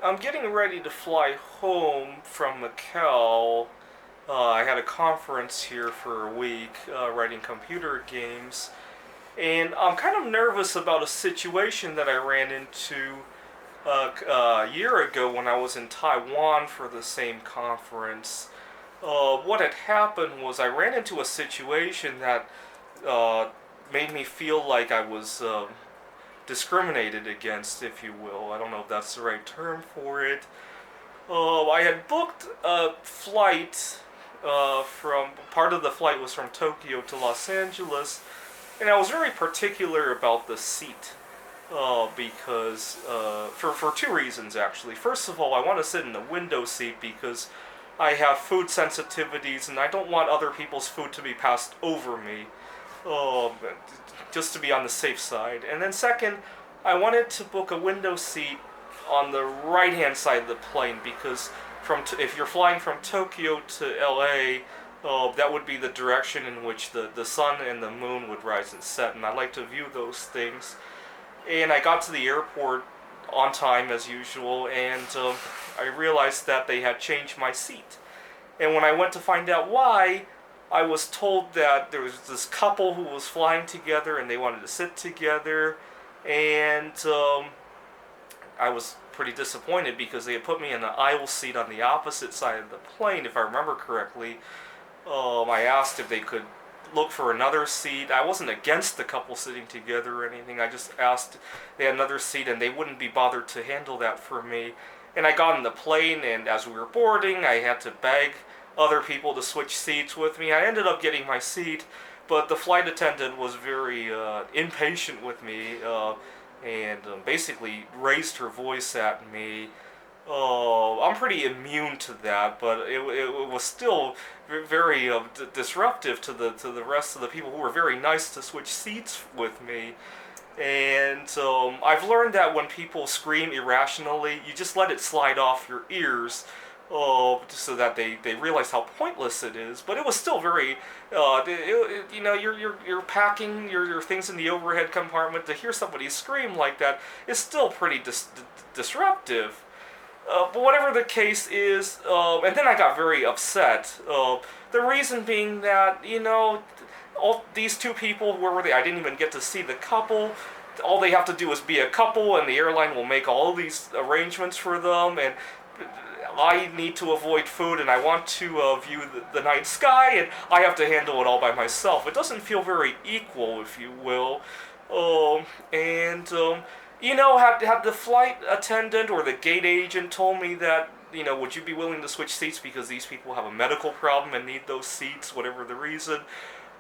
I'm getting ready to fly home from Macau. I had a conference here for a week writing computer games, and I'm kind of nervous about a situation that I ran into a year ago when I was in Taiwan for the same conference. What had happened was I ran into a situation that uh, made me feel like I was discriminated against, if you will. I don't know if that's the right term for it. I had booked a flight from part of the flight was from Tokyo to Los Angeles, and I was very particular about the seat because for two reasons actually. First of all, I want to sit in the window seat because I have food sensitivities and I don't want other people's food to be passed over me. Uh, just to be on the safe side. And then second, I wanted to book a window seat on the right hand side of the plane because if you're flying from Tokyo to LA, that would be the direction in which the sun and the moon would rise and set, and I like to view those things. And I got to the airport on time as usual, and I realized that they had changed my seat. And when I went to find out why, I was told that there was this couple who was flying together and they wanted to sit together, and I was pretty disappointed because they had put me in an aisle seat on the opposite side of the plane, if I remember correctly. I asked if they could look for another seat. I wasn't against the couple sitting together or anything. I just asked they had another seat and they wouldn't be bothered to handle that for me. And I got on the plane, and as we were boarding, I had to beg other people to switch seats with me. I ended up getting my seat, but the flight attendant was very impatient with me and basically raised her voice at me. I'm pretty immune to that, but it was still very disruptive to the rest of the people who were very nice to switch seats with me. And I've learned that when people scream irrationally, you just let it slide off your ears, so that they realize how pointless it is. But it was still very, you're packing your things in the overhead compartment. To hear somebody scream like that is still pretty disruptive. But whatever the case is, and then I got very upset. The reason being that, all these two people, where were they? I didn't even get to see the couple. All they have to do is be a couple, and the airline will make all these arrangements for them. And I need to avoid food, and I want to view the night sky, and I have to handle it all by myself. It doesn't feel very equal, if you will. And had the flight attendant or the gate agent told me that, would you be willing to switch seats because these people have a medical problem and need those seats, whatever the reason?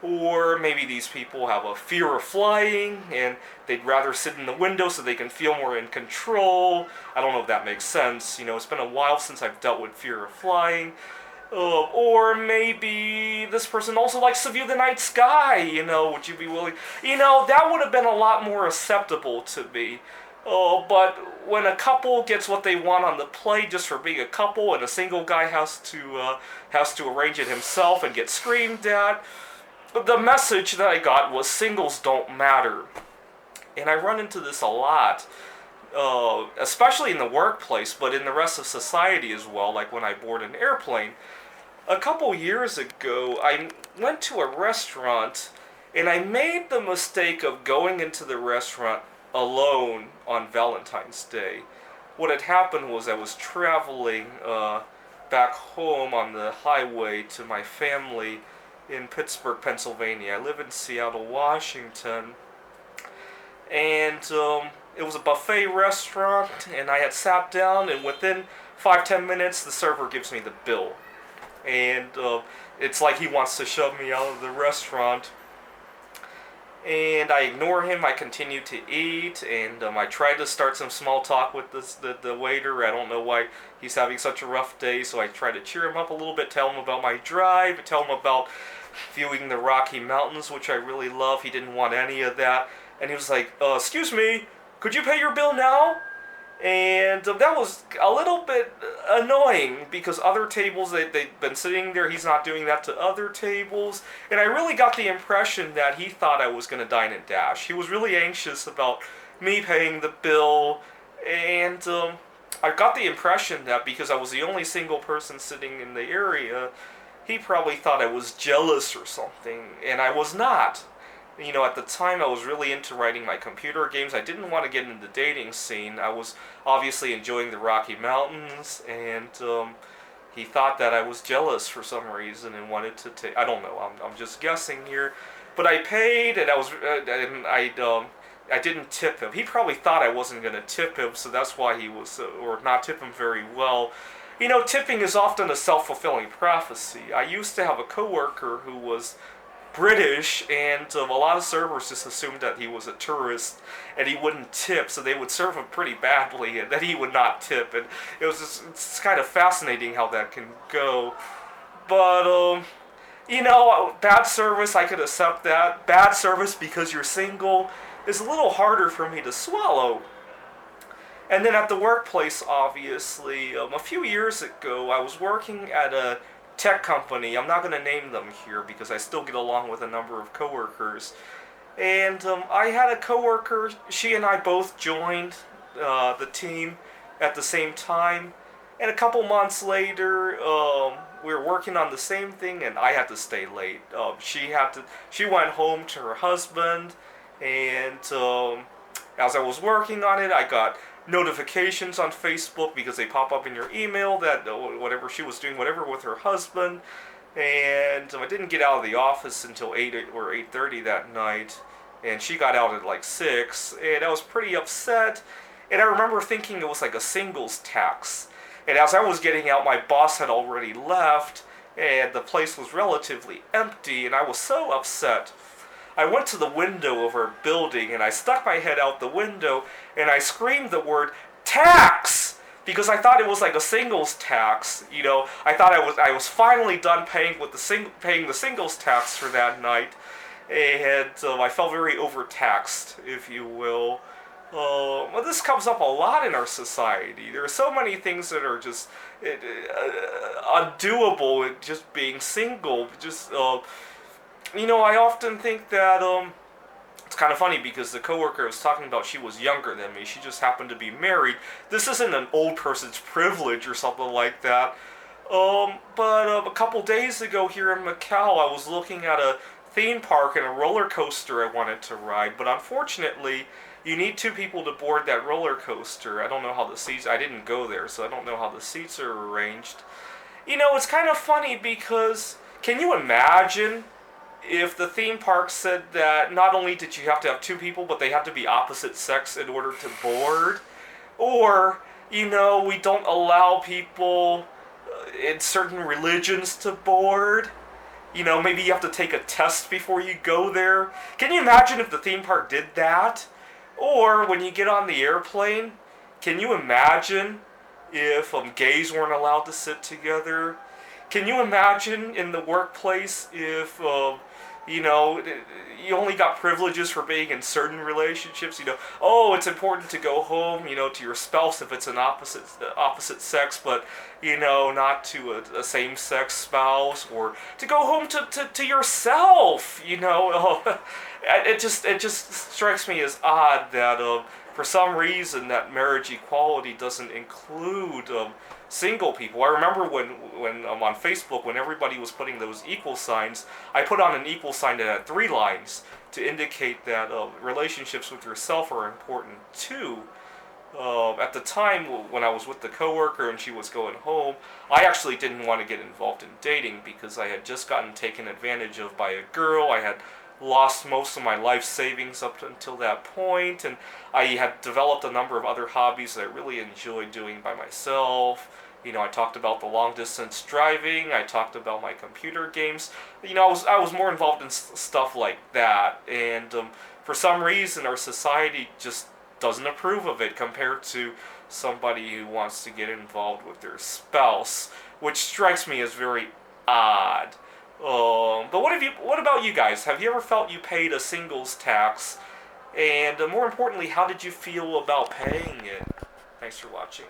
Or maybe these people have a fear of flying and they'd rather sit in the window so they can feel more in control. I don't know if that makes sense. It's been a while since I've dealt with fear of flying. Or maybe this person also likes to view the night sky. Would you be willing? That would have been a lot more acceptable to me. But when a couple gets what they want on the plane just for being a couple, and a single guy has to arrange it himself and get screamed at, the message that I got was singles don't matter, and I run into this a lot. Especially in the workplace, but in the rest of society as well, like when I board an airplane. A couple years ago, I went to a restaurant and I made the mistake of going into the restaurant alone on Valentine's Day. What had happened was I was traveling back home on the highway to my family in Pittsburgh, Pennsylvania. I live in Seattle, Washington, and it was a buffet restaurant, and I had sat down, and within 5-10 minutes, the server gives me the bill. And it's like he wants to shove me out of the restaurant. And I ignore him. I continue to eat, and I tried to start some small talk with the waiter. I don't know why he's having such a rough day, so I try to cheer him up a little bit, tell him about my drive, tell him about viewing the Rocky Mountains, which I really love. He didn't want any of that. And he was like, excuse me, could you pay your bill now? And that was a little bit annoying because other tables, they've been sitting there, he's not doing that to other tables. And I really got the impression that he thought I was going to dine and dash. He was really anxious about me paying the bill. And I got the impression that because I was the only single person sitting in the area, he probably thought I was jealous or something, and I was not. At the time I was really into writing my computer games. I didn't want to get into the dating scene. I was obviously enjoying the Rocky Mountains, and he thought that I was jealous for some reason and wanted to take. I don't know. I'm just guessing here, but I paid, and I didn't tip him. He probably thought I wasn't going to tip him, so that's why he was, or not tip him very well. Tipping is often a self-fulfilling prophecy. I used to have a coworker who was British, and a lot of servers just assumed that he was a tourist and he wouldn't tip, so they would serve him pretty badly, and then he would not tip. And it's kind of fascinating how that can go. But bad service, I could accept that. Bad service because you're single is a little harder for me to swallow. And then at the workplace, obviously, a few years ago, I was working at a tech company. I'm not going to name them here because I still get along with a number of coworkers. And I had a coworker, she and I both joined the team at the same time. And a couple months later, we were working on the same thing, and I had to stay late. She went home to her husband, and as I was working on it, I got notifications on Facebook because they pop up in your email that whatever she was doing, whatever with her husband, and I didn't get out of the office until 8 or 8:30 that night, and she got out at like 6, and I was pretty upset, and I remember thinking it was like a singles tax, and as I was getting out, my boss had already left, and the place was relatively empty, and I was so upset. I went to the window of our building, and I stuck my head out the window, and I screamed the word tax because I thought it was like a singles tax. I thought I was finally done paying the singles tax for that night, and I felt very overtaxed, if you will. Well, this comes up a lot in our society. There are so many things that are just undoable. Just being single, I often think that it's kind of funny because the coworker was talking about she was younger than me. She just happened to be married. This isn't an old person's privilege or something like that. But a couple days ago here in Macau, I was looking at a theme park and a roller coaster I wanted to ride. But unfortunately, you need 2 people to board that roller coaster. I don't know how the seats. I didn't go there, so I don't know how the seats are arranged. It's kind of funny because can you imagine if the theme park said that not only did you have to have 2 people, but they had to be opposite sex in order to board? Or, we don't allow people in certain religions to board? Maybe you have to take a test before you go there. Can you imagine if the theme park did that? Or when you get on the airplane, can you imagine if gays weren't allowed to sit together? Can you imagine in the workplace if you only got privileges for being in certain relationships? It's important to go home, to your spouse if it's an opposite sex, but not to a same-sex spouse, or to go home to yourself. It just strikes me as odd that for some reason that marriage equality doesn't include single people. I remember when on Facebook, when everybody was putting those equal signs, I put on an equal sign that had 3 lines to indicate that relationships with yourself are important too. At the time when I was with the coworker and she was going home, I actually didn't want to get involved in dating because I had just gotten taken advantage of by a girl. I had lost most of my life savings up until that point, and I had developed a number of other hobbies that I really enjoyed doing by myself. I talked about the long distance driving. I talked about my computer games. I was more involved in stuff like that, and for some reason our society just doesn't approve of it compared to somebody who wants to get involved with their spouse, which strikes me as very odd. But what about you guys? Have you ever felt you paid a singles tax? And more importantly, how did you feel about paying it? Thanks for watching.